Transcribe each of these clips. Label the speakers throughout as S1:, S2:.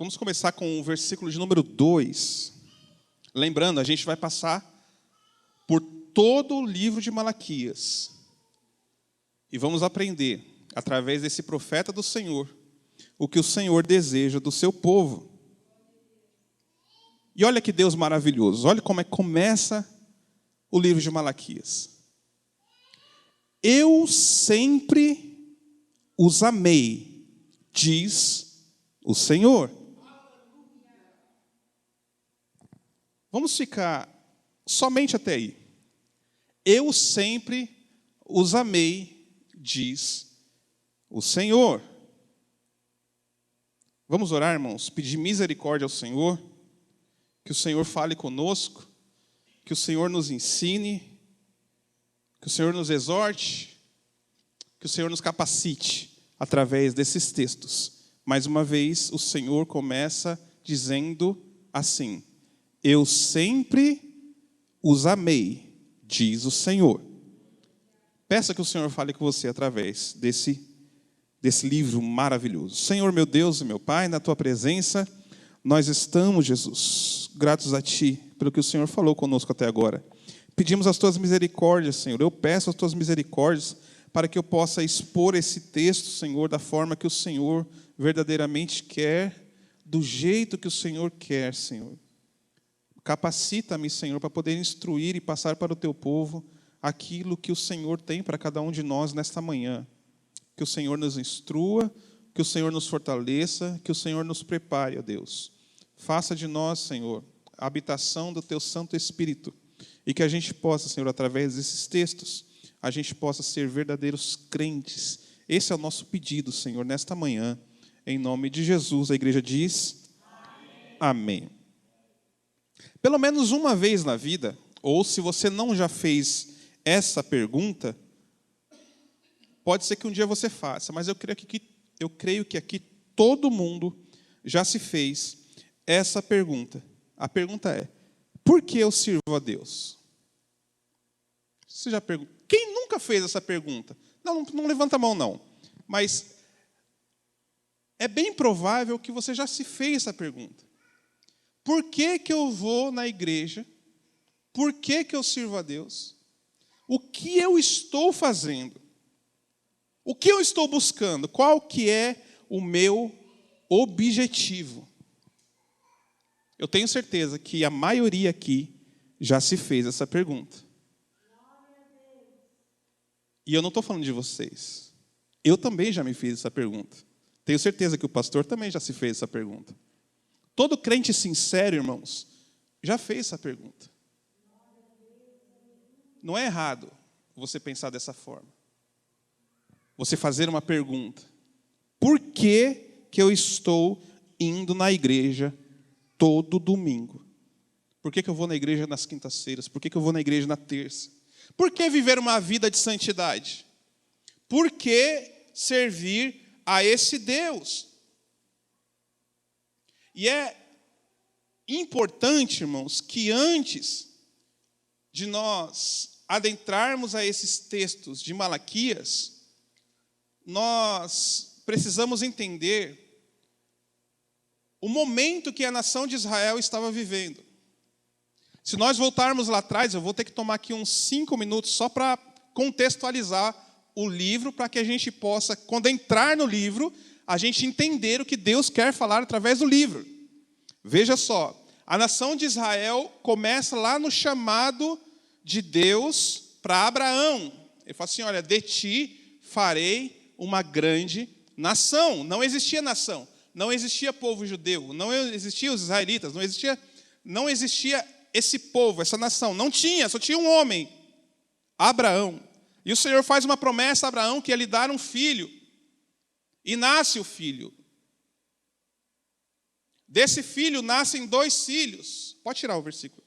S1: Vamos começar com o versículo de número 2. Lembrando, a gente vai passar por todo o livro de Malaquias. E vamos aprender, através desse profeta do Senhor, o que o Senhor deseja do seu povo. E olha que Deus maravilhoso, olha como é que começa o livro de Malaquias. Eu sempre os amei, diz o Senhor. Vamos ficar somente até aí. Eu sempre os amei, diz o Senhor. Vamos orar, irmãos, pedir misericórdia ao Senhor, que o Senhor fale conosco, que o Senhor nos ensine, que o Senhor nos exorte, que o Senhor nos capacite através desses textos. Mais uma vez, o Senhor começa dizendo assim: eu sempre os amei, diz o Senhor. Peça que o Senhor fale com você através desse livro maravilhoso. Senhor, meu Deus e meu Pai, na Tua presença, nós estamos, Jesus, gratos a Ti pelo que o Senhor falou conosco até agora. Pedimos as Tuas misericórdias, Senhor. Eu peço as Tuas misericórdias para que eu possa expor esse texto, Senhor, da forma que o Senhor verdadeiramente quer, do jeito que o Senhor quer, Senhor. Capacita-me, Senhor, para poder instruir e passar para o Teu povo aquilo que o Senhor tem para cada um de nós nesta manhã. Que o Senhor nos instrua, que o Senhor nos fortaleça, que o Senhor nos prepare, ó Deus. Faça de nós, Senhor, a habitação do Teu Santo Espírito. E que a gente possa, Senhor, através desses textos, a gente possa ser verdadeiros crentes. Esse é o nosso pedido, Senhor, nesta manhã. Em nome de Jesus, a igreja diz: Amém. Pelo menos uma vez na vida, ou se você não já fez essa pergunta, pode ser que um dia você faça, mas eu creio que aqui todo mundo já se fez essa pergunta. A pergunta é: por que eu sirvo a Deus? Você já perguntou? Quem nunca fez essa pergunta? Não levanta a mão, não. Mas é bem provável que você já se fez essa pergunta. Por que que eu vou na igreja? Por que que eu sirvo a Deus? O que eu estou fazendo? O que eu estou buscando? Qual que é o meu objetivo? Eu tenho certeza que a maioria aqui já se fez essa pergunta. E eu não estou falando de vocês. Eu também já me fiz essa pergunta. Tenho certeza que o pastor também já se fez essa pergunta. Todo crente sincero, irmãos, já fez essa pergunta. Não é errado você pensar dessa forma. Você fazer uma pergunta: por que que eu estou indo na igreja todo domingo? Por que que eu vou na igreja nas quintas-feiras? Por que que eu vou na igreja na terça? Por que viver uma vida de santidade? Por que servir a esse Deus? E é importante, irmãos, que antes de nós adentrarmos a esses textos de Malaquias, nós precisamos entender o momento que a nação de Israel estava vivendo. Se nós voltarmos lá atrás, eu vou ter que tomar aqui uns 5 minutos só para contextualizar o livro, para que a gente possa, quando entrar no livro, a gente entender o que Deus quer falar através do livro. Veja só, a nação de Israel começa lá no chamado de Deus para Abraão. Ele fala assim: olha, de ti farei uma grande nação. Não existia nação, não existia povo judeu, não existiam os israelitas, não existia esse povo, essa nação. Não tinha, só tinha um homem, Abraão. E o Senhor faz uma promessa a Abraão que ia lhe dar um filho. E nasce o filho. Desse filho nascem 2 filhos. Pode tirar o versículo.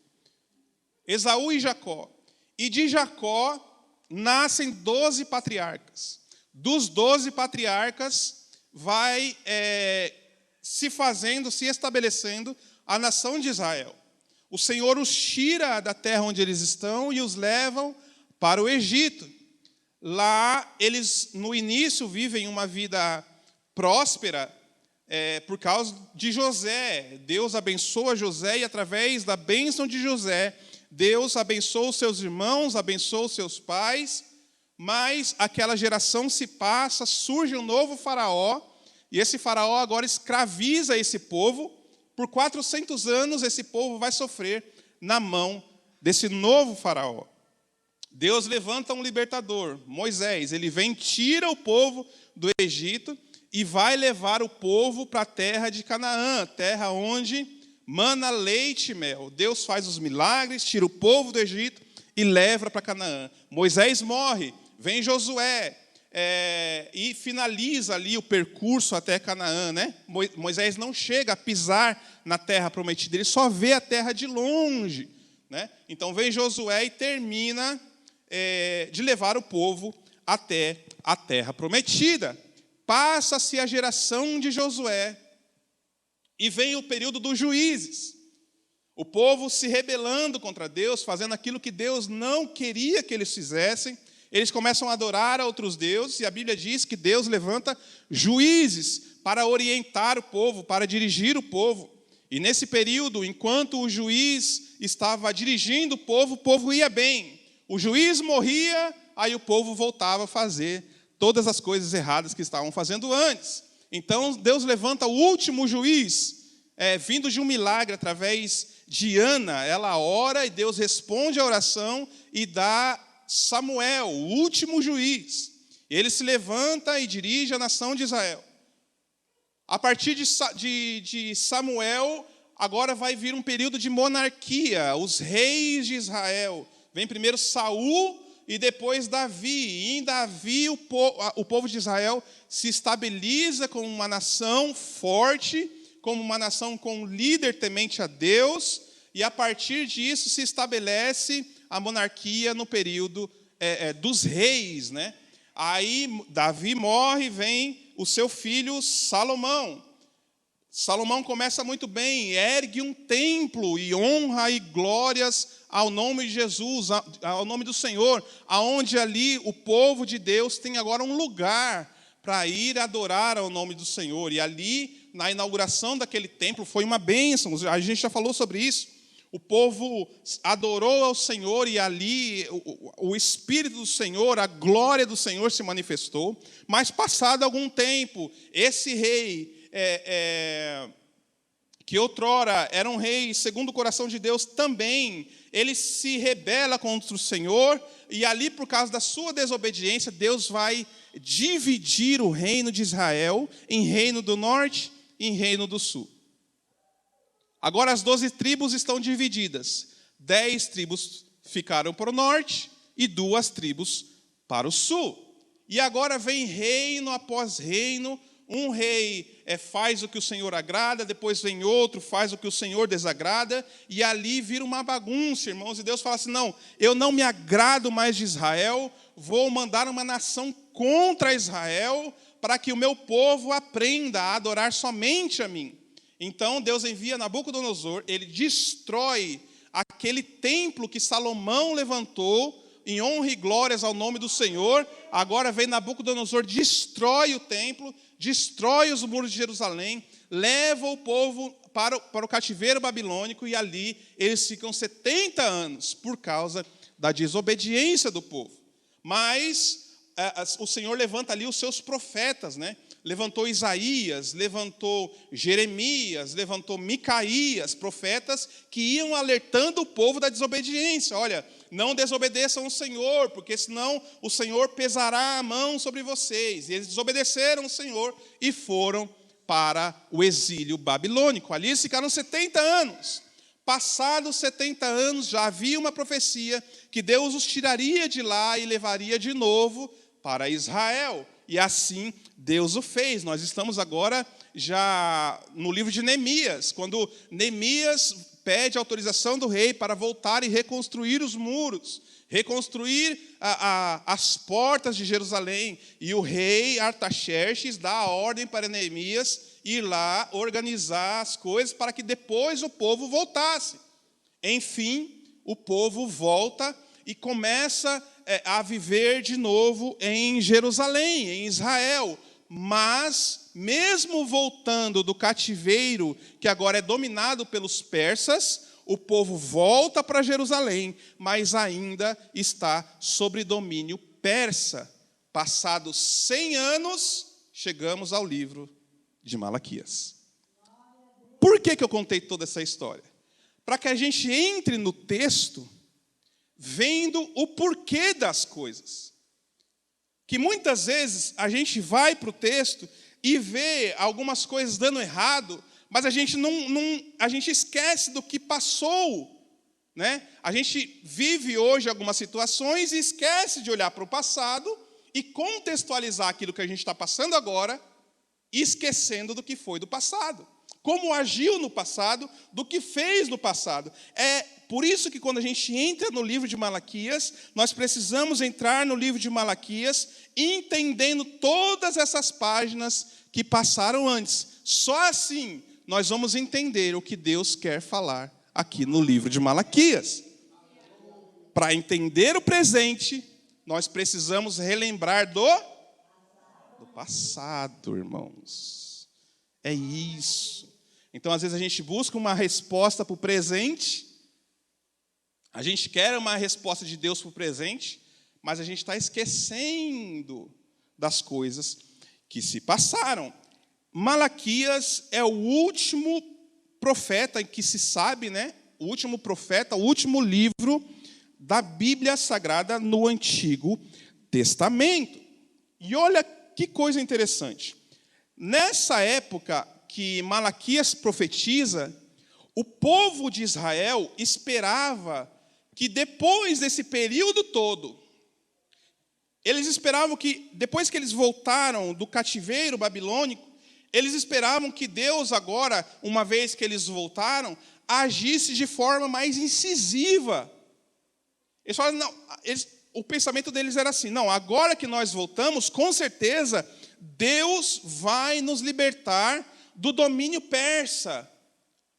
S1: Esaú e Jacó. E de Jacó nascem 12 patriarcas. Dos 12 patriarcas vai se estabelecendo a nação de Israel. O Senhor os tira da terra onde eles estão e os levam para o Egito. Lá eles, no início, vivem uma vida próspera, por causa de José. Deus abençoa José e através da bênção de José, Deus abençoa os seus irmãos, abençoa os seus pais, mas aquela geração se passa, surge um novo faraó, e esse faraó agora escraviza esse povo. Por 400 anos esse povo vai sofrer na mão desse novo faraó. Deus levanta um libertador, Moisés. Ele vem, tira o povo do Egito e vai levar o povo para a terra de Canaã, terra onde mana leite e mel. Deus faz os milagres, tira o povo do Egito e leva para Canaã. Moisés morre, vem Josué e finaliza ali o percurso até Canaã, né? Moisés não chega a pisar na terra prometida, ele só vê a terra de longe, né? Então vem Josué e termina de levar o povo até a terra prometida. Passa-se a geração de Josué e vem o período dos juízes. O povo se rebelando contra Deus, fazendo aquilo que Deus não queria que eles fizessem. Eles começam a adorar a outros deuses, e a Bíblia diz que Deus levanta juízes para orientar o povo, para dirigir o povo. E nesse período, enquanto o juiz estava dirigindo o povo ia bem. O juiz morria, aí o povo voltava a fazer todas as coisas erradas que estavam fazendo antes. Então, Deus levanta o último juiz, vindo de um milagre através de Ana. Ela ora e Deus responde a oração e dá Samuel, o último juiz. Ele se levanta e dirige a nação de Israel. A partir de Samuel, agora vai vir um período de monarquia, os reis de Israel. Vem primeiro Saul e depois Davi. E em Davi o povo de Israel se estabiliza como uma nação forte, como uma nação com um líder temente a Deus, e a partir disso se estabelece a monarquia no período dos reis, né? Aí Davi morre, vem o seu filho Salomão. Salomão começa muito bem, ergue um templo e honra e glórias ao nome de Jesus, ao nome do Senhor, aonde ali o povo de Deus tem agora um lugar para ir adorar ao nome do Senhor. E ali, na inauguração daquele templo, foi uma bênção, a gente já falou sobre isso. O povo adorou ao Senhor e ali o Espírito do Senhor, a glória do Senhor se manifestou. Mas passado algum tempo, esse rei, que outrora era um rei segundo o coração de Deus também, ele se rebela contra o Senhor, e ali por causa da sua desobediência, Deus vai dividir o reino de Israel em reino do norte e em reino do sul. Agora as 12 tribos estão divididas. 10 tribos ficaram para o norte e 2 tribos para o sul. E agora vem reino após reino. Um rei faz o que o Senhor agrada, depois vem outro, faz o que o Senhor desagrada, e ali vira uma bagunça, irmãos. E Deus fala assim, não, eu não me agrado mais de Israel, vou mandar uma nação contra Israel, para que o meu povo aprenda a adorar somente a mim. Então Deus envia Nabucodonosor, ele destrói aquele templo que Salomão levantou, em honra e glórias ao nome do Senhor. Agora vem Nabucodonosor, destrói o templo, destrói os muros de Jerusalém, leva o povo para o cativeiro babilônico, e ali eles ficam 70 anos por causa da desobediência do povo. Mas o Senhor levanta ali os seus profetas, né? Levantou Isaías, levantou Jeremias, levantou Micaías, profetas que iam alertando o povo da desobediência. Olha, não desobedeçam o Senhor, porque senão o Senhor pesará a mão sobre vocês. E eles desobedeceram o Senhor e foram para o exílio babilônico. Ali eles ficaram 70 anos. Passados 70 anos, já havia uma profecia que Deus os tiraria de lá e levaria de novo para Israel. E assim Deus o fez. Nós estamos agora já no livro de Neemias, quando Neemias pede autorização do rei para voltar e reconstruir os muros, reconstruir as portas de Jerusalém. E o rei Artaxerxes dá a ordem para Neemias ir lá organizar as coisas para que depois o povo voltasse. Enfim, o povo volta e começa a viver de novo em Jerusalém, em Israel. Mas mesmo voltando do cativeiro, que agora é dominado pelos persas, o povo volta para Jerusalém, mas ainda está sob domínio persa. Passados 100 anos, chegamos ao livro de Malaquias. Por que eu contei toda essa história? Para que a gente entre no texto vendo o porquê das coisas. Que muitas vezes a gente vai para o texto e vê algumas coisas dando errado, mas a gente a gente esquece do que passou, né? A gente vive hoje algumas situações e esquece de olhar para o passado e contextualizar aquilo que a gente está passando agora, esquecendo do que foi do passado. Como agiu no passado, do que fez no passado. É por isso que quando a gente entra no livro de Malaquias, nós precisamos entrar no livro de Malaquias entendendo todas essas páginas que passaram antes. Só assim nós vamos entender o que Deus quer falar aqui no livro de Malaquias. Para entender o presente, nós precisamos relembrar do passado, irmãos. É isso. Então, às vezes, a gente busca uma resposta para o presente, a gente quer uma resposta de Deus para o presente, mas a gente está esquecendo das coisas que se passaram. Malaquias é o último profeta que se sabe, né? O último profeta, o último livro da Bíblia Sagrada no Antigo Testamento. E olha que coisa interessante. Nessa época que Malaquias profetiza, o povo de Israel esperava que depois desse período todo, eles esperavam que, depois que eles voltaram do cativeiro babilônico, eles esperavam que Deus agora, uma vez que eles voltaram, agisse de forma mais incisiva. Eles falaram, não, o pensamento deles era assim, não, agora que nós voltamos, com certeza, Deus vai nos libertar do domínio persa.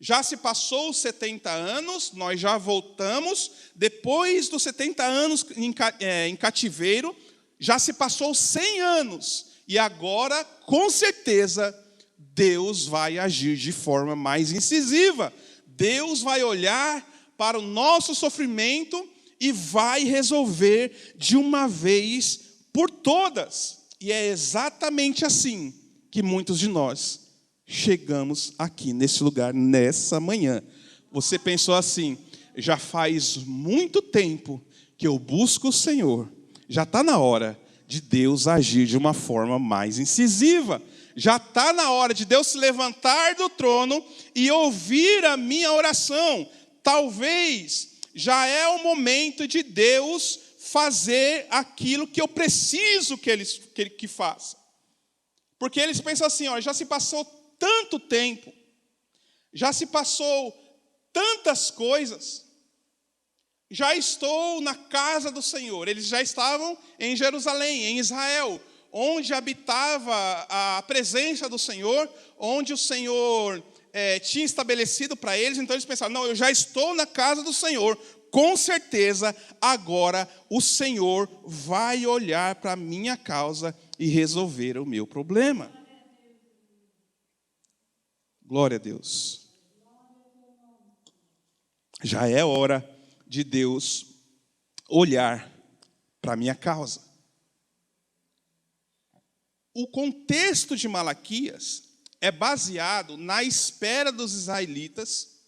S1: Já se passou os 70 anos, nós já voltamos, depois dos 70 anos em cativeiro, já se passou 100 anos, e agora, com certeza, Deus vai agir de forma mais incisiva. Deus vai olhar para o nosso sofrimento e vai resolver de uma vez por todas. E é exatamente assim que muitos de nós chegamos aqui nesse lugar, nessa manhã. Você pensou assim, já faz muito tempo que eu busco o Senhor, já está na hora de Deus agir de uma forma mais incisiva. Já está na hora de Deus se levantar do trono e ouvir a minha oração. Talvez já é o momento de Deus fazer aquilo que eu preciso que Ele faça. Porque eles pensam assim, ó, já se passou tanto tempo, já se passou tantas coisas, já estou na casa do Senhor. Eles já estavam em Jerusalém, em Israel, onde habitava a presença do Senhor, onde o Senhor tinha estabelecido para eles. Então eles pensaram, não, eu já estou na casa do Senhor, com certeza agora o Senhor vai olhar para a minha causa e resolver o meu problema. Glória a Deus. Já é hora de Deus olhar para a minha causa. O contexto de Malaquias é baseado na espera dos israelitas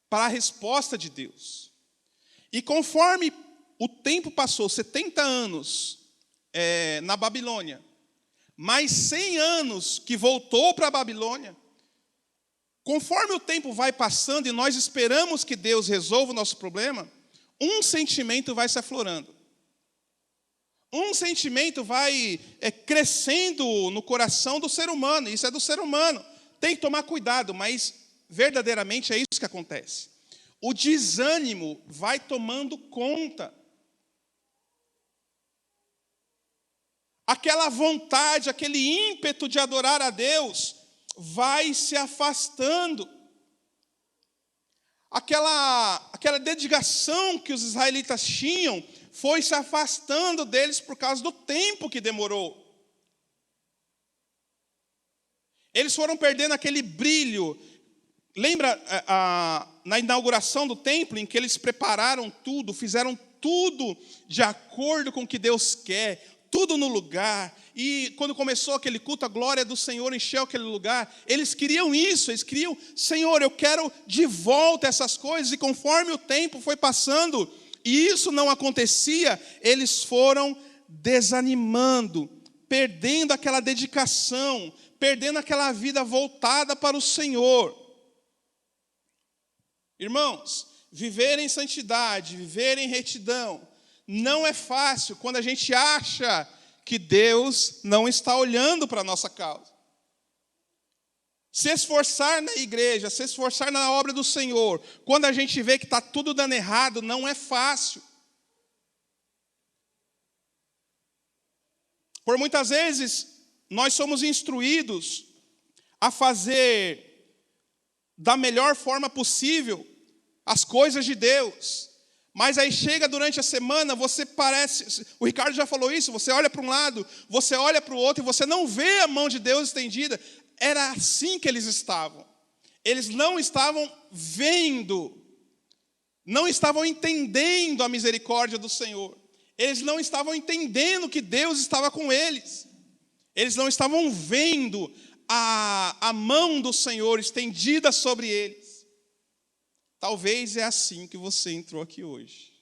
S1: para a resposta de Deus. E conforme o tempo passou, 70 anos na Babilônia, mais 100 anos que voltou para a Babilônia, conforme o tempo vai passando e nós esperamos que Deus resolva o nosso problema, um sentimento vai se aflorando. Um sentimento vai crescendo no coração do ser humano. Isso é do ser humano. Tem que tomar cuidado, mas verdadeiramente é isso que acontece. O desânimo vai tomando conta. Aquela vontade, aquele ímpeto de adorar a Deus vai se afastando. Aquela dedicação que os israelitas tinham foi se afastando deles por causa do tempo que demorou. Eles foram perdendo aquele brilho. Lembra na inauguração do templo, em que eles prepararam tudo, fizeram tudo de acordo com o que Deus quer, tudo no lugar. E quando começou aquele culto, a glória do Senhor encheu aquele lugar. Eles queriam isso, eles queriam, Senhor, eu quero de volta essas coisas. E conforme o tempo foi passando, e isso não acontecia, eles foram desanimando, perdendo aquela dedicação, perdendo aquela vida voltada para o Senhor. Irmãos, viver em santidade, viver em retidão, não é fácil quando a gente acha que Deus não está olhando para a nossa causa. Se esforçar na igreja, se esforçar na obra do Senhor, quando a gente vê que está tudo dando errado, não é fácil. Por muitas vezes, nós somos instruídos a fazer da melhor forma possível as coisas de Deus. Mas aí chega durante a semana, você parece... O Ricardo já falou isso, você olha para um lado, você olha para o outro e você não vê a mão de Deus estendida. Era assim que eles estavam. Eles não estavam vendo, não estavam entendendo a misericórdia do Senhor. Eles não estavam entendendo que Deus estava com eles. Eles não estavam vendo a mão do Senhor estendida sobre eles. Talvez é assim que você entrou aqui hoje.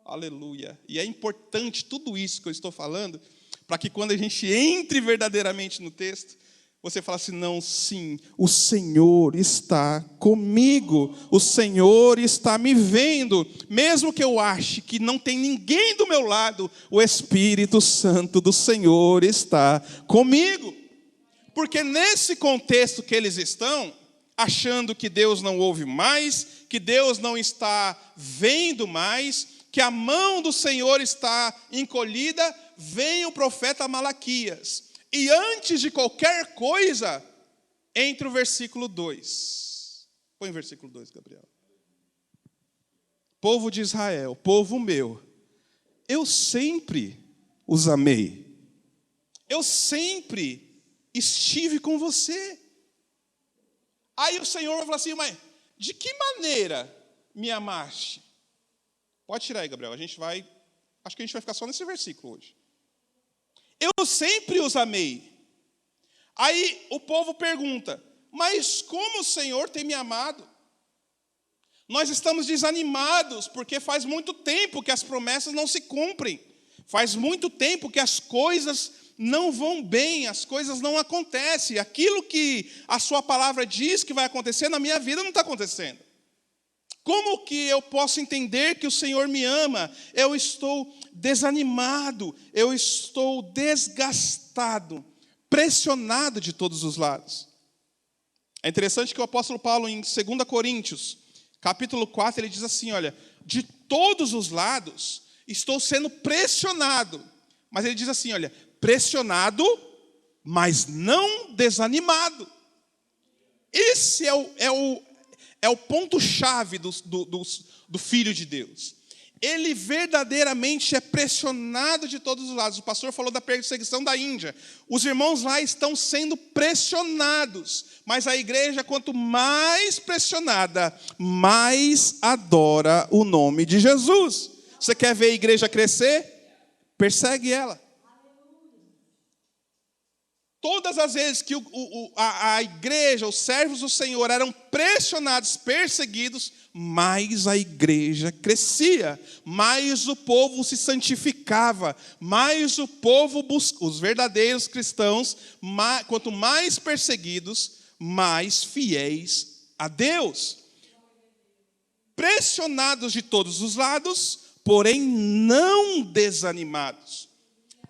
S1: Aleluia. E é importante tudo isso que eu estou falando, para que quando a gente entre verdadeiramente no texto, você fala assim, não, sim, o Senhor está comigo, o Senhor está me vendo, mesmo que eu ache que não tem ninguém do meu lado, o Espírito Santo do Senhor está comigo. Porque nesse contexto que eles estão, achando que Deus não ouve mais, que Deus não está vendo mais, que a mão do Senhor está encolhida, vem o profeta Malaquias. E antes de qualquer coisa, entra o versículo 2. Põe o versículo 2, Gabriel. Povo de Israel, povo meu, eu sempre os amei. Eu sempre estive com você. Aí o Senhor vai falar assim, mas de que maneira me amaste? Pode tirar aí, Gabriel. Acho que a gente vai ficar só nesse versículo hoje. Eu sempre os amei. Aí o povo pergunta, mas como o Senhor tem me amado? Nós estamos desanimados, porque faz muito tempo que as promessas não se cumprem. Faz muito tempo que as coisas não vão bem, as coisas não acontecem. Aquilo que a sua palavra diz que vai acontecer na minha vida não está acontecendo. Como que eu posso entender que o Senhor me ama? Eu estou desanimado, eu estou desgastado, pressionado de todos os lados. É interessante que o apóstolo Paulo, em 2 Coríntios, capítulo 4, ele diz assim, olha, de todos os lados estou sendo pressionado. Mas ele diz assim, olha, pressionado, mas não desanimado. Esse é o ponto-chave do Filho de Deus. Ele verdadeiramente é pressionado de todos os lados. O pastor falou da perseguição da Índia. Os irmãos lá estão sendo pressionados. Mas a igreja, quanto mais pressionada, mais adora o nome de Jesus. Você quer ver a igreja crescer? Persegue ela. Todas as vezes que a igreja, os servos do Senhor eram pressionados, perseguidos, mais a igreja crescia, mais o povo se santificava, mais o povo buscava, os verdadeiros cristãos, quanto mais perseguidos, mais fiéis a Deus. Pressionados de todos os lados, porém não desanimados.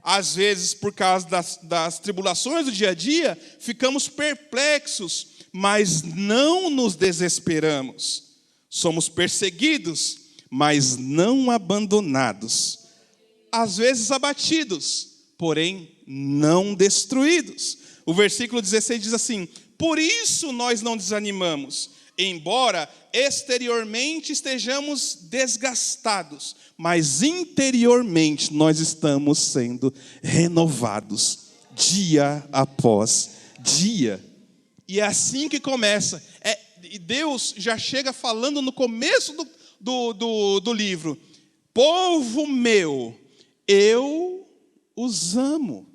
S1: Às vezes, por causa das tribulações do dia a dia, ficamos perplexos, mas não nos desesperamos. Somos perseguidos, mas não abandonados. Às vezes abatidos, porém não destruídos. O versículo 16 diz assim, por isso nós não desanimamos, embora exteriormente estejamos desgastados, mas interiormente nós estamos sendo renovados dia após dia. E é assim que começa. E Deus já chega falando no começo do livro: povo meu, eu os amo.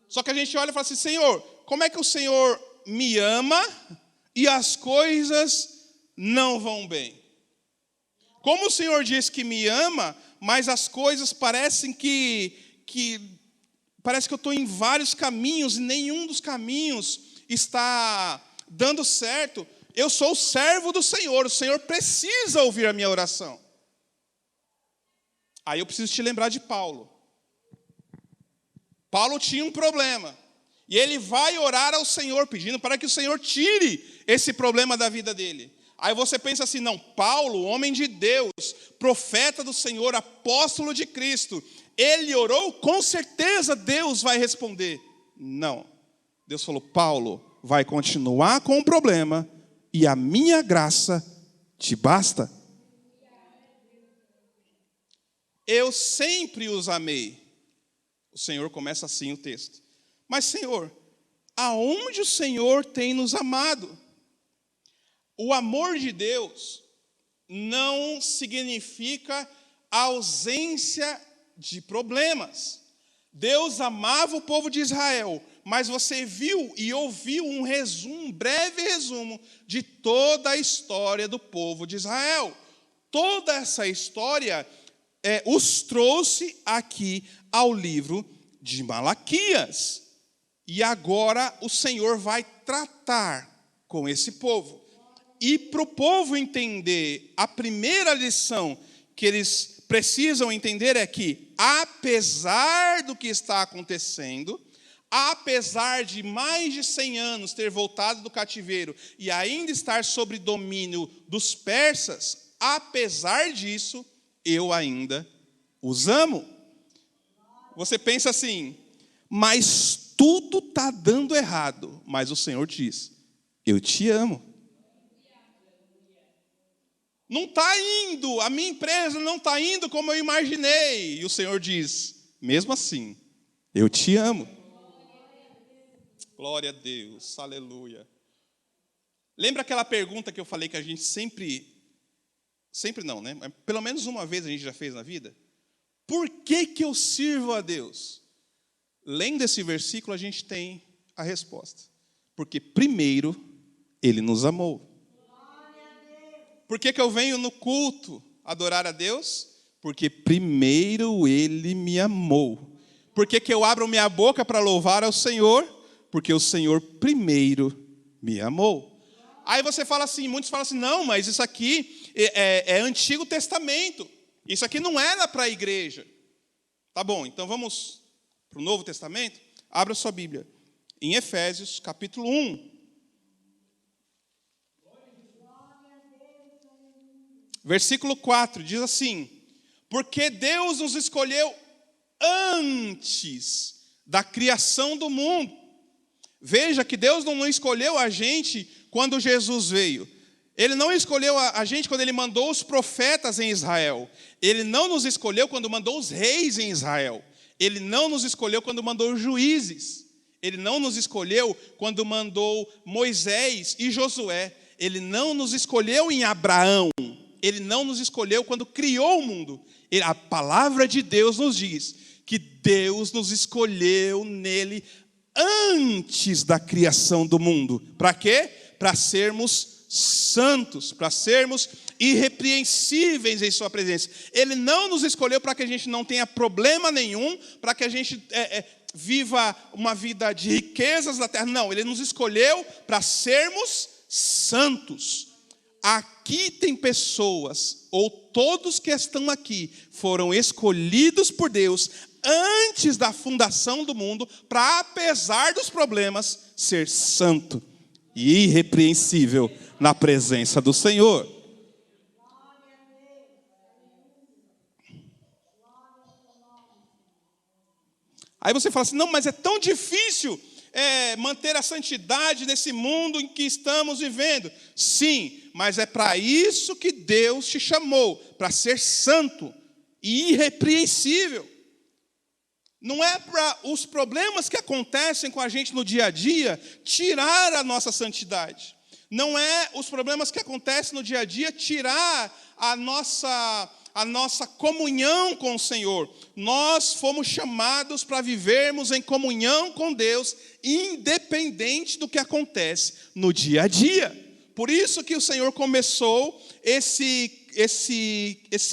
S1: Só que a gente olha e fala assim: Senhor, como é que o Senhor me ama e as coisas não vão bem? Como o Senhor diz que me ama, mas as coisas parecem parece que eu estou em vários caminhos e nenhum dos caminhos está dando certo. Eu sou o servo do Senhor, o Senhor precisa ouvir a minha oração. Aí eu preciso te lembrar de Paulo. Paulo tinha um problema, e ele vai orar ao Senhor, pedindo para que o Senhor tire esse problema da vida dele. Aí você pensa assim: não, Paulo, homem de Deus, profeta do Senhor, apóstolo de Cristo, ele orou, com certeza Deus vai responder. Não, Deus falou: Paulo, vai continuar com o problema, e a minha graça te basta. Eu sempre os amei. O Senhor começa assim o texto. Mas, Senhor, aonde o Senhor tem nos amado? O amor de Deus não significa a ausência de problemas. Deus amava o povo de Israel, mas você viu e ouviu um breve resumo de toda a história do povo de Israel. Toda essa história os trouxe aqui ao livro de Malaquias. E agora o Senhor vai tratar com esse povo. E para o povo entender, a primeira lição que eles precisam entender é que, apesar do que está acontecendo, apesar de mais de 100 anos ter voltado do cativeiro e ainda estar sob domínio dos persas, apesar disso, eu ainda os amo. Você pensa assim: mas tudo está dando errado. Mas o Senhor diz: eu te amo. Não está indo, a minha empresa não está indo como eu imaginei. E o Senhor diz: mesmo assim, eu te amo. Glória a Deus, aleluia. Lembra aquela pergunta que eu falei que a gente sempre não, né? Mas pelo menos uma vez a gente já fez na vida? Por que eu sirvo a Deus? Lendo esse versículo, a gente tem a resposta. Porque primeiro Ele nos amou. Por que eu venho no culto adorar a Deus? Porque primeiro Ele me amou. Por que eu abro minha boca para louvar ao Senhor? Porque o Senhor primeiro me amou. Aí você fala assim, muitos falam assim: não, mas isso aqui é Antigo Testamento. Isso aqui não era para a igreja. Tá bom, então vamos para o Novo Testamento? Abra sua Bíblia. Em Efésios, capítulo 1. Versículo 4, diz assim: porque Deus nos escolheu antes da criação do mundo. Veja que Deus não escolheu a gente quando Jesus veio. Ele não escolheu a gente quando Ele mandou os profetas em Israel. Ele não nos escolheu quando mandou os reis em Israel. Ele não nos escolheu quando mandou os juízes. Ele não nos escolheu quando mandou Moisés e Josué. Ele não nos escolheu em Abraão. Ele não nos escolheu quando criou o mundo. A palavra de Deus nos diz que Deus nos escolheu nele antes da criação do mundo. Para quê? Para sermos santos, para sermos irrepreensíveis em sua presença. Ele não nos escolheu para que a gente não tenha problema nenhum, para que a gente viva uma vida de riquezas da terra. Não, Ele nos escolheu para sermos santos. Aqui tem pessoas, ou todos que estão aqui, foram escolhidos por Deus antes da fundação do mundo, para, apesar dos problemas, ser santo e irrepreensível na presença do Senhor. Aí você fala assim: não, mas é tão difícil manter a santidade nesse mundo em que estamos vivendo. Sim, mas é para isso que Deus te chamou, para ser santo e irrepreensível. Não é para os problemas que acontecem com a gente no dia a dia tirar a nossa santidade. Não é os problemas que acontecem no dia a dia tirar a nossa comunhão com o Senhor. Nós fomos chamados para vivermos em comunhão com Deus, independente do que acontece no dia a dia. Por isso que o Senhor começou esse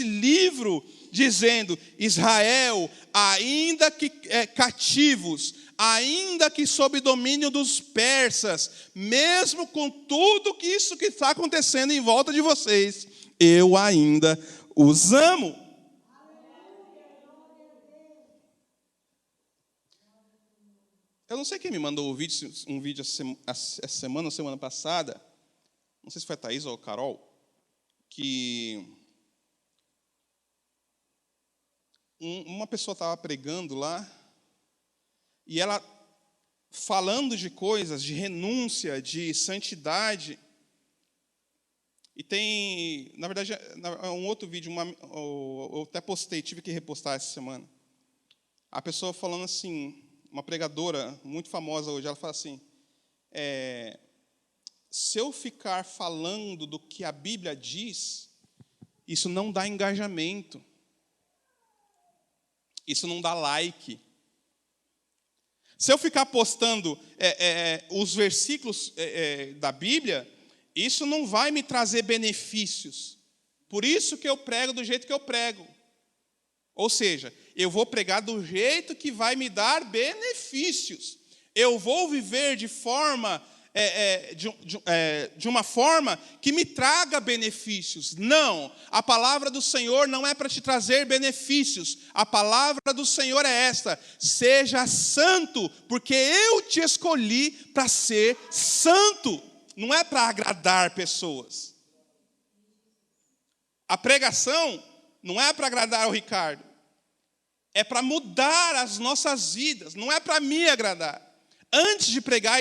S1: livro dizendo: Israel, ainda que cativos, ainda que sob domínio dos persas, mesmo com tudo isso que está acontecendo em volta de vocês, eu ainda os amo. Eu não sei quem me mandou um vídeo essa semana ou semana passada, não sei se foi a Thaís ou a Carol, que uma pessoa estava pregando lá, e ela falando de coisas, de renúncia, de santidade. E tem, na verdade, um outro vídeo, eu até postei, tive que repostar essa semana. A pessoa falando assim, uma pregadora muito famosa hoje, ela fala assim: se eu ficar falando do que a Bíblia diz, isso não dá engajamento, isso não dá like. Se eu ficar postando os versículos da Bíblia, isso não vai me trazer benefícios. Por isso que eu prego do jeito que eu prego. Ou seja, eu vou pregar do jeito que vai me dar benefícios. Eu vou viver de forma, de uma forma que me traga benefícios. Não, a palavra do Senhor não é para te trazer benefícios. A palavra do Senhor é esta: seja santo, porque eu te escolhi para ser santo. Não é para agradar pessoas. A pregação não é para agradar o Ricardo. É para mudar as nossas vidas. Não é para me agradar. Antes de pregar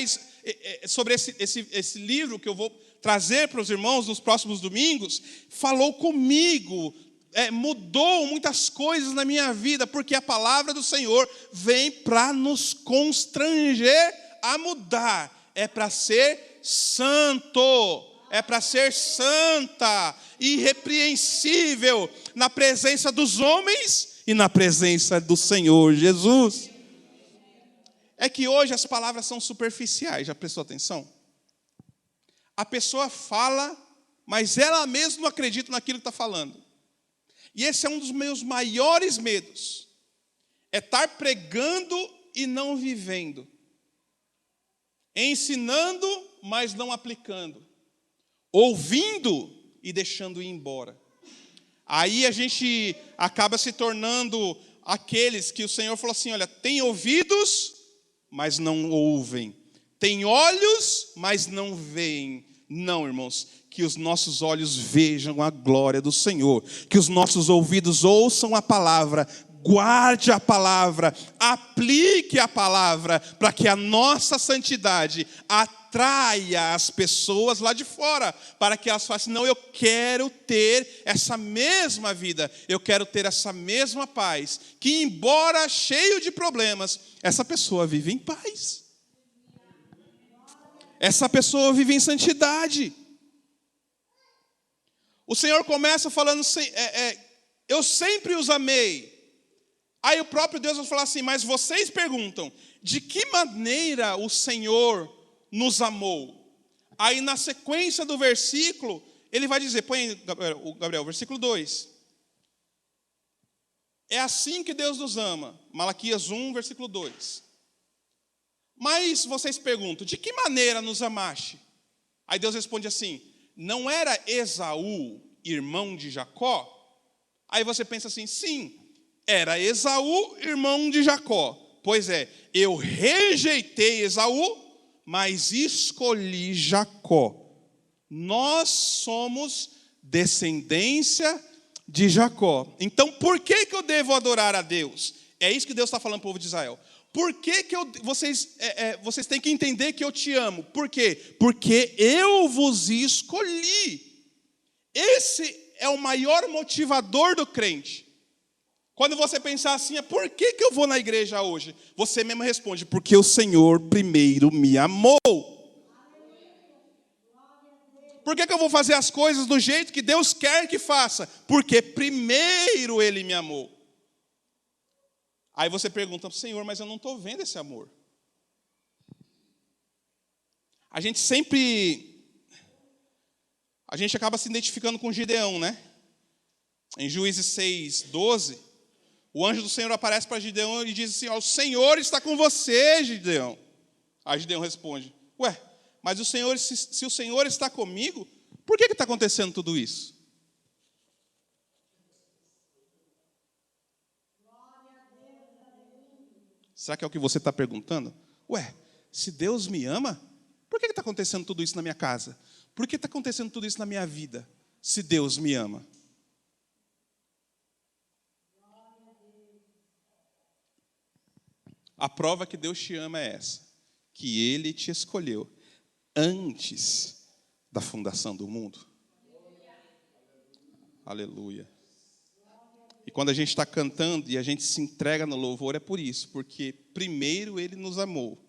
S1: sobre esse livro que eu vou trazer para os irmãos nos próximos domingos, falou comigo, mudou muitas coisas na minha vida, porque a palavra do Senhor vem para nos constranger a mudar. É para ser santo, é para ser santa, irrepreensível na presença dos homens e na presença do Senhor Jesus. É que hoje as palavras são superficiais, já prestou atenção? A pessoa fala, mas ela mesma não acredita naquilo que está falando. E esse é um dos meus maiores medos, é estar pregando e não vivendo, ensinando, mas não aplicando, ouvindo e deixando ir embora. Aí a gente acaba se tornando aqueles que o Senhor falou assim: olha, tem ouvidos, mas não ouvem, tem olhos, mas não veem. Não, irmãos, que os nossos olhos vejam a glória do Senhor, que os nossos ouvidos ouçam a palavra, guarde a palavra, aplique a palavra, para que a nossa santidade atraia as pessoas lá de fora, para que elas façam: não, eu quero ter essa mesma vida, eu quero ter essa mesma paz, que embora cheio de problemas, essa pessoa vive em paz, essa pessoa vive em santidade. O Senhor começa falando assim, eu sempre os amei. Aí o próprio Deus vai falar assim: mas vocês perguntam, de que maneira o Senhor nos amou? Aí na sequência do versículo, ele vai dizer, põe Gabriel, versículo 2. É assim que Deus nos ama. Malaquias 1, versículo 2. Mas vocês perguntam, de que maneira nos amaste? Aí Deus responde assim: não era Esaú irmão de Jacó? Aí você pensa assim: sim, era Esaú, irmão de Jacó. Pois é, eu rejeitei Esaú, mas escolhi Jacó. Nós somos descendência de Jacó. Então, por que eu devo adorar a Deus? É isso que Deus está falando para o povo de Israel. Por que vocês têm que entender que eu te amo? Por quê? Porque eu vos escolhi. Esse é o maior motivador do crente. Quando você pensar assim, por que eu vou na igreja hoje? Você mesmo responde, porque o Senhor primeiro me amou. Por que eu vou fazer as coisas do jeito que Deus quer que faça? Porque primeiro Ele me amou. Aí você pergunta, Senhor, mas eu não estou vendo esse amor. A gente acaba se identificando com Gideão, né? Em Juízes 6:12, o anjo do Senhor aparece para Gideão e diz assim, ó, o Senhor está com você, Gideão. Aí Gideão responde, ué, mas se o Senhor está comigo, por que está acontecendo tudo isso? Será que é o que você está perguntando? Ué, se Deus me ama, por que está acontecendo tudo isso na minha casa? Por que está acontecendo tudo isso na minha vida, se Deus me ama? A prova que Deus te ama é essa, que Ele te escolheu antes da fundação do mundo. Aleluia. E quando a gente está cantando e a gente se entrega no louvor, é por isso, porque primeiro Ele nos amou,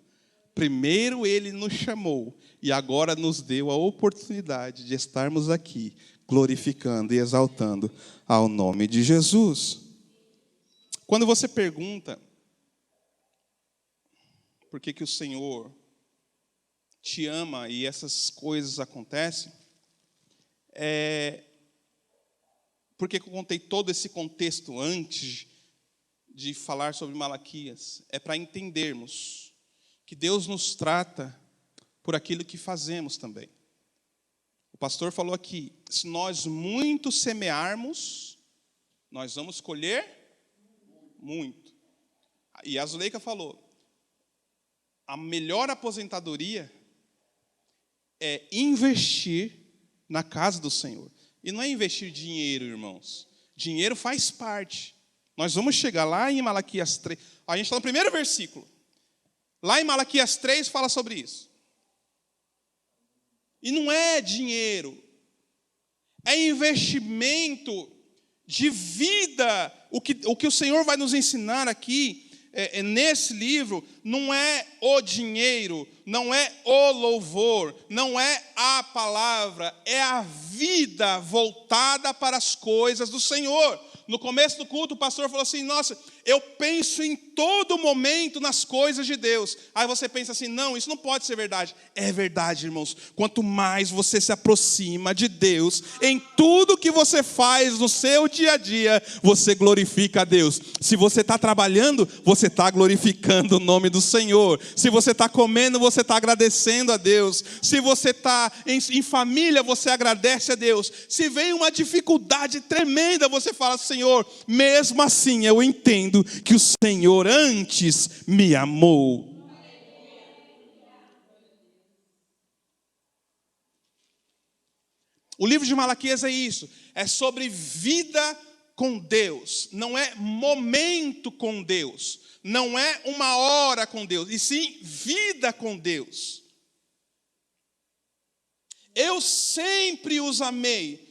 S1: primeiro Ele nos chamou, e agora nos deu a oportunidade de estarmos aqui, glorificando e exaltando ao nome de Jesus. Quando você pergunta, por que o Senhor te ama e essas coisas acontecem, por que eu contei todo esse contexto antes de falar sobre Malaquias? É para entendermos que Deus nos trata por aquilo que fazemos também. O pastor falou aqui, se nós muito semearmos, nós vamos colher muito. E a Zuleika falou, a melhor aposentadoria é investir na casa do Senhor. E não é investir dinheiro, irmãos. Dinheiro faz parte. Nós vamos chegar lá em Malaquias 3. A gente está no primeiro versículo. Lá em Malaquias 3 fala sobre isso. E não é dinheiro. É investimento de vida. O que o Senhor vai nos ensinar aqui, nesse livro, não é o dinheiro, não é o louvor, não é a palavra, é a vida voltada para as coisas do Senhor. No começo do culto, o pastor falou assim, nossa, eu penso em todo momento nas coisas de Deus. Aí você pensa assim, não, isso não pode ser verdade. É verdade, irmãos. Quanto mais você se aproxima de Deus, em tudo que você faz no seu dia a dia, você glorifica a Deus. Se você está trabalhando, você está glorificando o nome do Senhor. Se você está comendo, você está agradecendo a Deus. Se você está em família, você agradece a Deus. Se vem uma dificuldade tremenda, você fala, Senhor, mesmo assim eu entendo que o Senhor antes me amou. O livro de Malaquias é isso, é sobre vida com Deus, não é momento com Deus, não é uma hora com Deus, e sim vida com Deus. Eu sempre os amei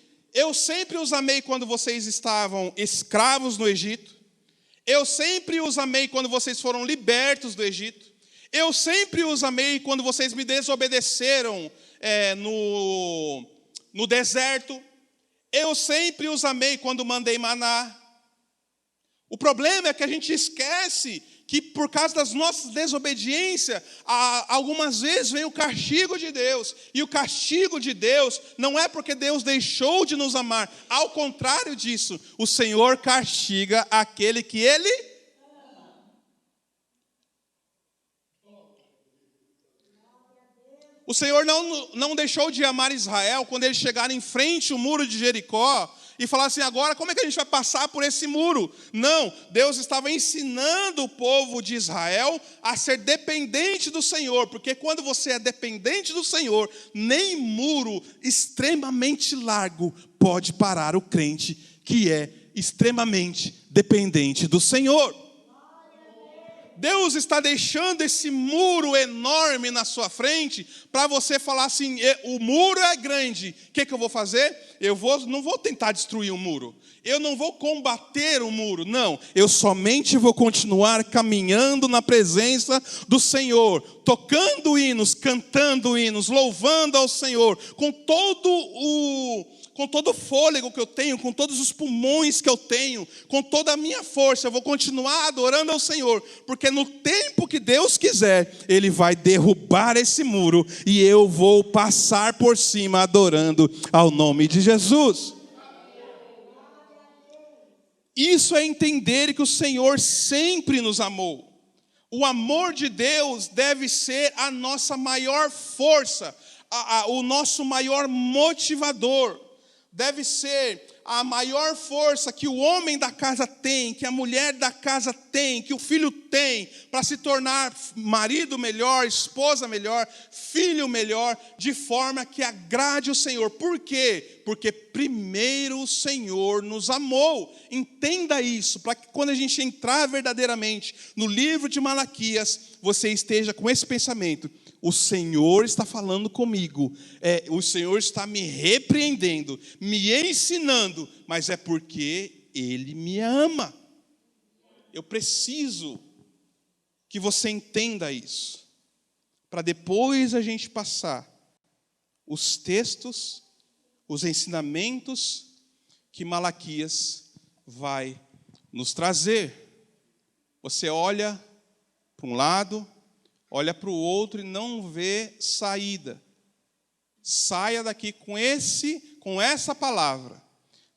S1: quando vocês estavam escravos no Egito. Eu sempre os amei quando vocês foram libertos do Egito. Eu sempre os amei quando vocês me desobedeceram no deserto. Eu sempre os amei quando mandei maná. O problema é que a gente esquece que por causa das nossas desobediências, algumas vezes vem o castigo de Deus. E o castigo de Deus não é porque Deus deixou de nos amar. Ao contrário disso, o Senhor castiga aquele que Ele ama. O Senhor não deixou de amar Israel quando eles chegaram em frente ao muro de Jericó e falaram assim, agora como é que a gente vai passar por esse muro? Não, Deus estava ensinando o povo de Israel a ser dependente do Senhor, porque quando você é dependente do Senhor, nem muro extremamente largo pode parar o crente que é extremamente dependente do Senhor. Deus está deixando esse muro enorme na sua frente para você falar assim, o muro é grande, o que eu vou fazer? Não vou tentar destruir o muro, eu não vou combater o muro, não, eu somente vou continuar caminhando na presença do Senhor, tocando hinos, cantando hinos, louvando ao Senhor, com todo o fôlego que eu tenho, com todos os pulmões que eu tenho, com toda a minha força, eu vou continuar adorando ao Senhor, porque no tempo que Deus quiser, Ele vai derrubar esse muro, e eu vou passar por cima adorando ao nome de Jesus. Isso é entender que o Senhor sempre nos amou. O amor de Deus deve ser a nossa maior força, o nosso maior motivador. Deve ser a maior força que o homem da casa tem, que a mulher da casa tem, que o filho tem, para se tornar marido melhor, esposa melhor, filho melhor, de forma que agrade o Senhor. Por quê? Porque primeiro o Senhor nos amou. Entenda isso, para que quando a gente entrar verdadeiramente no livro de Malaquias, você esteja com esse pensamento. O Senhor está falando comigo, o Senhor está me repreendendo, me ensinando, mas é porque Ele me ama. Eu preciso que você entenda isso, para depois a gente passar os textos, os ensinamentos que Malaquias vai nos trazer. Você olha para um lado, olha para o outro e não vê saída. Saia daqui com essa palavra.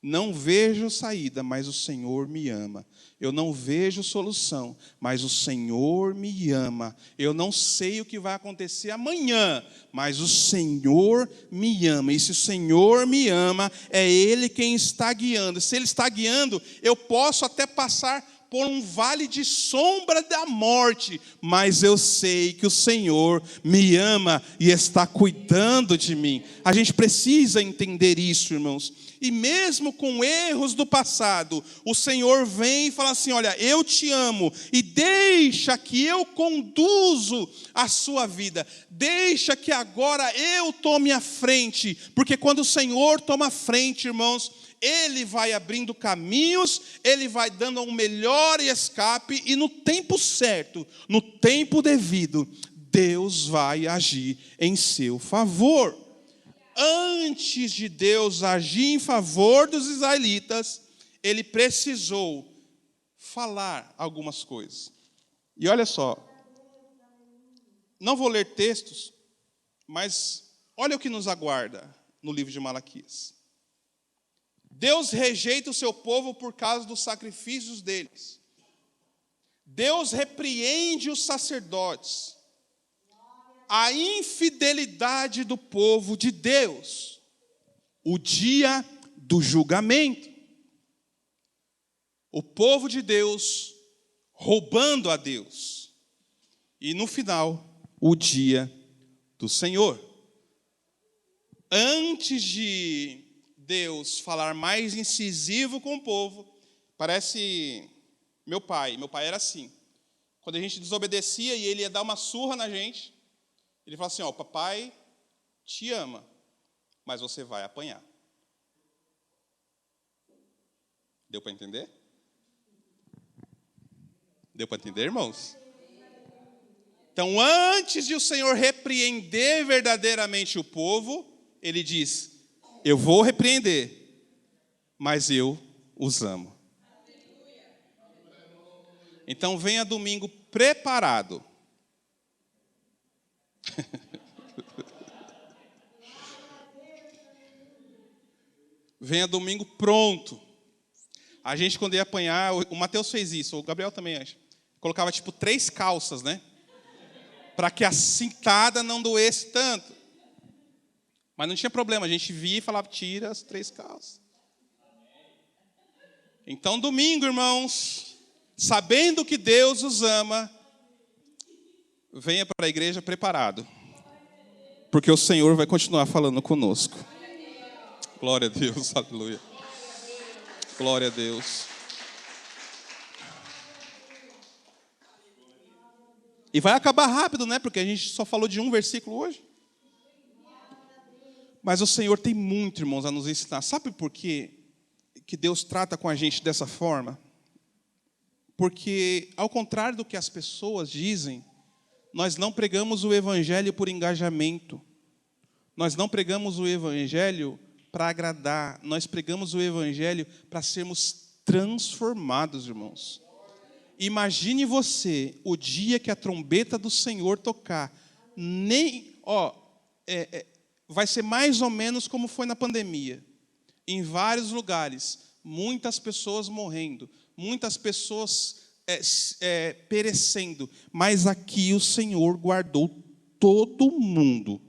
S1: Não vejo saída, mas o Senhor me ama. Eu não vejo solução, mas o Senhor me ama. Eu não sei o que vai acontecer amanhã, mas o Senhor me ama. E se o Senhor me ama, é Ele quem está guiando. Se Ele está guiando, eu posso até passar por um vale de sombra da morte, mas eu sei que o Senhor me ama e está cuidando de mim. A gente precisa entender isso, irmãos. E mesmo com erros do passado, o Senhor vem e fala assim, olha, eu te amo e deixa que eu conduzo a sua vida. Deixa que agora eu tome a frente, porque quando o Senhor toma a frente, irmãos, Ele vai abrindo caminhos, Ele vai dando um melhor escape, e no tempo certo, no tempo devido, Deus vai agir em seu favor. Antes de Deus agir em favor dos israelitas, Ele precisou falar algumas coisas. E olha só, não vou ler textos, mas olha o que nos aguarda no livro de Malaquias. Deus rejeita o seu povo por causa dos sacrifícios deles. Deus repreende os sacerdotes. A infidelidade do povo de Deus. O dia do julgamento. O povo de Deus roubando a Deus. E no final, o dia do Senhor. Antes de Deus falar mais incisivo com o povo, parece meu pai. Meu pai era assim. Quando a gente desobedecia e ele ia dar uma surra na gente, ele falava assim, ó, papai te ama, mas você vai apanhar. Deu para entender? Deu para entender, irmãos? Então, antes de o Senhor repreender verdadeiramente o povo, Ele diz, eu vou repreender, mas eu os amo. Então, venha domingo preparado. Venha domingo pronto. A gente, quando ia apanhar, o Mateus fez isso, o Gabriel também acha. Colocava, 3 calças, né? Para que a cintada não doesse tanto. Mas não tinha problema, a gente via e falava, tira as 3 calças. Então, domingo, irmãos, sabendo que Deus os ama, venha para a igreja preparado. Porque o Senhor vai continuar falando conosco. Glória a Deus, aleluia. Glória a Deus. E vai acabar rápido, né? Porque a gente só falou de um versículo hoje. Mas o Senhor tem muito, irmãos, a nos ensinar. Sabe por quê que Deus trata com a gente dessa forma? Porque, ao contrário do que as pessoas dizem, nós não pregamos o evangelho por engajamento. Nós não pregamos o evangelho para agradar. Nós pregamos o evangelho para sermos transformados, irmãos. Imagine você, o dia que a trombeta do Senhor tocar, vai ser mais ou menos como foi na pandemia. Em vários lugares, muitas pessoas morrendo, muitas pessoas perecendo, mas aqui o Senhor guardou todo mundo.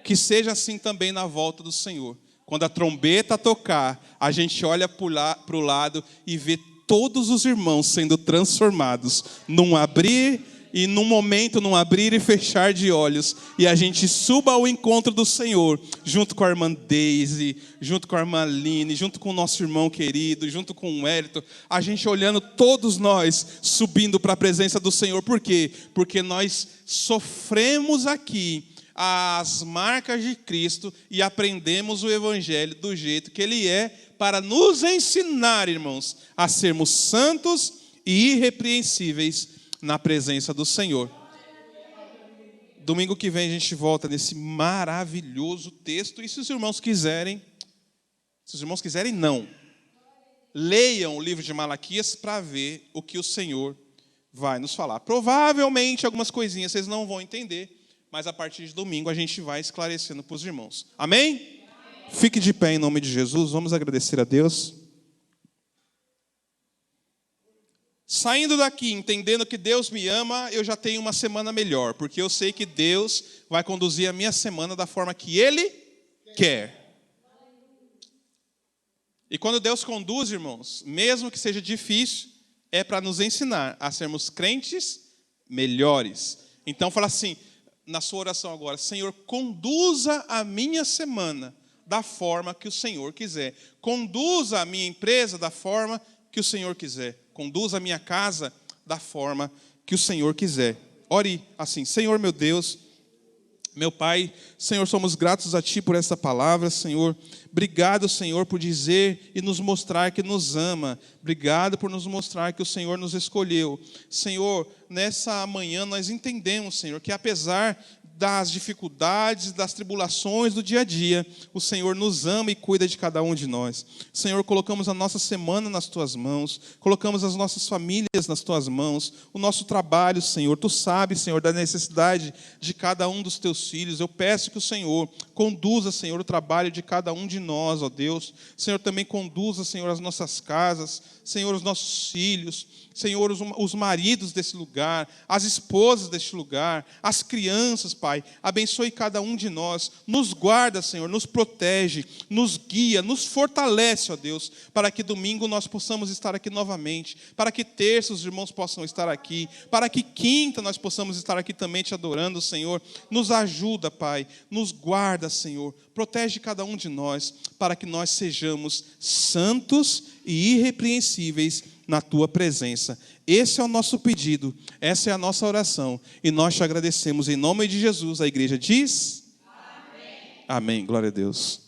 S1: Que seja assim também na volta do Senhor. Quando a trombeta tocar, a gente olha para o lado e vê todos os irmãos sendo transformados num abrir e num momento, num abrir e fechar de olhos, e a gente suba ao encontro do Senhor, junto com a irmã Deise, junto com a irmã Aline, junto com o nosso irmão querido, junto com o Hélito, a gente olhando todos nós, subindo para a presença do Senhor. Por quê? Porque nós sofremos aqui as marcas de Cristo e aprendemos o evangelho do jeito que ele é, para nos ensinar, irmãos, a sermos santos e irrepreensíveis na presença do Senhor. Domingo que vem a gente volta nesse maravilhoso texto. E se os irmãos quiserem, não, leiam o livro de Malaquias para ver o que o Senhor vai nos falar. Provavelmente algumas coisinhas vocês não vão entender, mas a partir de domingo a gente vai esclarecendo para os irmãos. Amém? Fique de pé em nome de Jesus, vamos agradecer a Deus. Saindo daqui, entendendo que Deus me ama, eu já tenho uma semana melhor, porque eu sei que Deus vai conduzir a minha semana da forma que Ele quer. E quando Deus conduz, irmãos, mesmo que seja difícil, é para nos ensinar a sermos crentes melhores. Então fala assim, na sua oração agora: Senhor, conduza a minha semana da forma que o Senhor quiser. Conduza a minha empresa da forma que o Senhor quiser. Conduza a minha casa da forma que o Senhor quiser. Ore assim: Senhor meu Deus, meu Pai, Senhor, somos gratos a Ti por essa palavra, Senhor. Obrigado, Senhor, por dizer e nos mostrar que nos ama. Obrigado por nos mostrar que o Senhor nos escolheu. Senhor, nessa manhã nós entendemos, Senhor, que apesar das dificuldades, das tribulações do dia a dia, o Senhor nos ama e cuida de cada um de nós. Senhor, colocamos a nossa semana nas Tuas mãos, colocamos as nossas famílias nas Tuas mãos, o nosso trabalho, Senhor. Tu sabes, Senhor, da necessidade de cada um dos Teus filhos. Eu peço que o Senhor conduza, Senhor, o trabalho de cada um de nós, ó Deus. Senhor, também conduza, Senhor, as nossas casas, Senhor, os nossos filhos, Senhor, os maridos desse lugar, as esposas deste lugar, as crianças, Pai. Abençoe cada um de nós, nos guarda, Senhor, nos protege, nos guia, nos fortalece, ó Deus, para que domingo nós possamos estar aqui novamente, para que terça os irmãos possam estar aqui, para que quinta nós possamos estar aqui também te adorando, Senhor. Nos ajuda, Pai, nos guarda, Senhor, protege cada um de nós, para que nós sejamos santos e irrepreensíveis na Tua presença. Esse é o nosso pedido, essa é a nossa oração, e nós te agradecemos em nome de Jesus. A igreja diz: Amém. Amém, glória a Deus.